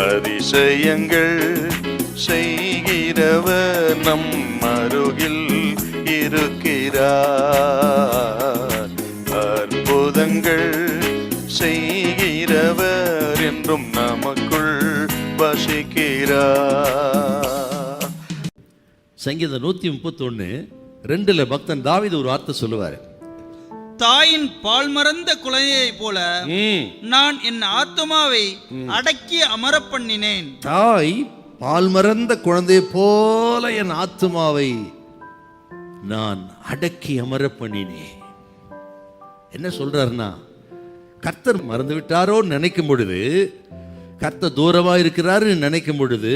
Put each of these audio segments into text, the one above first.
அதிசயங்கள் செய்கிறவர் நம் அருகில் இருக்கிறார். அற்புதங்கள் செய்கிறவர் என்றும் நமக்குள் வசிக்கிறார். சங்கீதம் 131:2 பக்தன் தாவீது ஒரு வார்த்தை சொல்லுவார். தாயின் பால் மறந்த குழந்தையை போல நான் என் ஆத்துமாவை அடக்கி அமர பண்ணினேன். தாய் பால் மறந்த குழந்தை போல என் ஆத்துமாவை நான் அடக்கி அமர பண்ணினேன். என்ன சொல்றாருன்னா, கர்த்தர் மறந்து விட்டாரோ நினைக்கும் பொழுது, கர்த்தர் தூரமா இருக்கிறாரு நினைக்கும் பொழுது,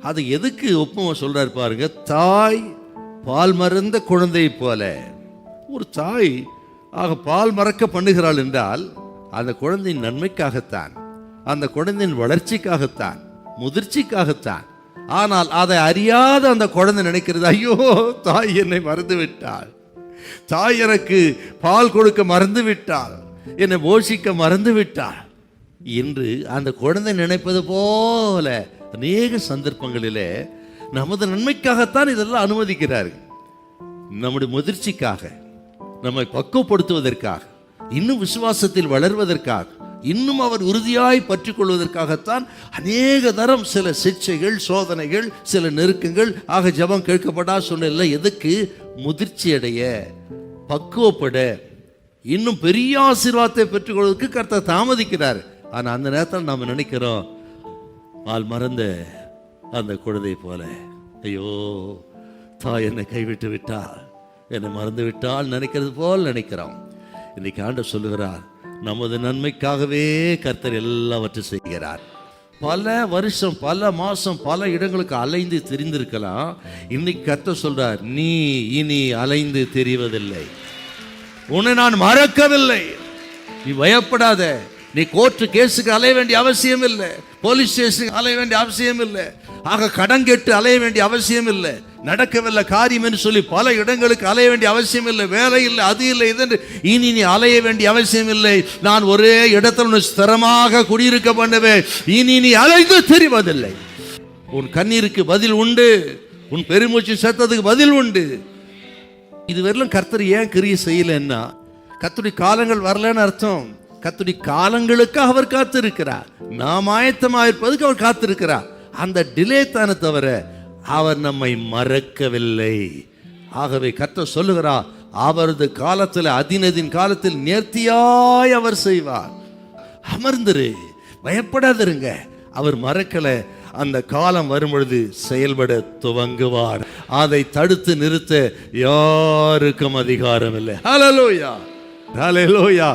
அது எதுக்கு ஒப்புமை சொல்றாரு பாருங்க. தாய் பால் மறந்த குழந்தை போல. ஒரு தாய் ஆக பால் மறக்க பண்ணுகிறாள் என்றால் அந்த குழந்தையின் நன்மைக்காகத்தான், அந்த குழந்தையின் வளர்ச்சிக்காகத்தான், முதிர்ச்சிக்காகத்தான். ஆனால் அதை அறியாத அந்த குழந்தை நினைக்கிறது, ஐயோ தாய் என்னை மறந்து விட்டாள், தாய் எனக்கு பால் கொடுக்க மறந்து விட்டாள், என்னை போஷிக்க மறந்து விட்டாள் என்று அந்த குழந்தை நினைப்பது போல அநேக சந்தர்ப்பங்களிலே நமது நன்மைக்காகத்தான் இதெல்லாம் அனுமதிக்கிறார்கள். நம்முடைய முதிர்ச்சிக்காக, நம்மை பக்குவப்படுத்துவதற்காக, இன்னும் விசுவாசத்தில் வளர்வதற்காக, இன்னும் அவர் உறுதியாய் பற்றி கொள்வதற்காகத்தான் அநேக தரம் சில சிக்ஷைகள், சோதனைகள், சில நெருக்கங்கள். ஆக ஜெபம் கேட்கப்படா சொன்ன எதுக்கு? முதிர்ச்சி அடைய, பக்குவப்பட, இன்னும் பெரிய ஆசீர்வாதத்தை பெற்றுக்கொள்வதற்கு கர்த்தர் தாமதிக்கிறார். ஆனால் அந்த நேரத்தில் நாம் நினைக்கிறோம், பால் மறந்த அந்த குழந்தை போல, ஐயோ தாய் என்னை கைவிட்டு விட்டாள், என்னை மறந்து விட்டால் நினைக்கிறது போல் நினைக்கிறோம். இன்னைக்கு ஆண்டவர் சொல்லுகிறார், நமது நன்மைக்காகவே கர்த்தர் எல்லாவற்றையும் செய்கிறார். பல வருஷம், பல மாசம், பல இடங்களுக்கு அலைந்து தெரிந்திருக்கலாம். இன்னைக்கு கர்த்தர் சொல்றார், நீ இனி அலைந்து தெரிவதில்லை, உன்னை நான் மறக்கவில்லை, நீ பயப்படாத. நீ கோர்ட்டு கேஸுக்கு அலைய வேண்டிய அவசியம் இல்லை, போலீஸ் ஸ்டேஷனுக்கு அலைய வேண்டிய அவசியம் இல்லை, ஆக கடன் கேட்டு அலைய வேண்டிய அவசியம் இல்லை, நடக்கவில்லை காரியம் என்று சொல்லி பல இடங்களுக்கு அலைய வேண்டிய அவசியம் இல்லை, வேலை இல்லை, அது இல்லை, இது இனி நீ அலைய வேண்டிய அவசியம் இல்லை. நான் ஒரே இடத்துல ஸ்திரமாக குடியிருக்க பண்ணுவேன், இனி நீ அலைந்து தெரிவதில்லை. உன் கண்ணீருக்கு பதில் உண்டு, உன் பெருமூச்சு சத்தத்துக்கு பதில் உண்டு. இதுவரையிலும் கர்த்தர் ஏன் கிரியை செய்யலைன்னா, கர்த்தருடைய காலங்கள் வரலன்னு அர்த்தம். கர்த்தருடைய காலங்களுக்கு அவர் காத்திருக்கிறார், நாம் ஆயத்தமாயிருப்பதுக்கு அவர் காத்திருக்கிறார். அந்த டிலே தானே தவிர அவர் நம்மை மறக்கவில்லை. ஆகவே கர்த்தர் சொல்லுகிறார், அவரது காலத்தில், அதினதின் காலத்தில் நேர்த்தியாய் அவர் செய்வார். அமர்ந்துரு, பயப்படாதிருங்க, அவர் மறக்கல. அந்த காலம் வரும் பொழுது செயல்பட துவங்குவார். அதை தடுத்து நிறுத்த யாருக்கும் அதிகாரம் இல்லை. ஹல்லேலூயா, ஹல்லேலூயா.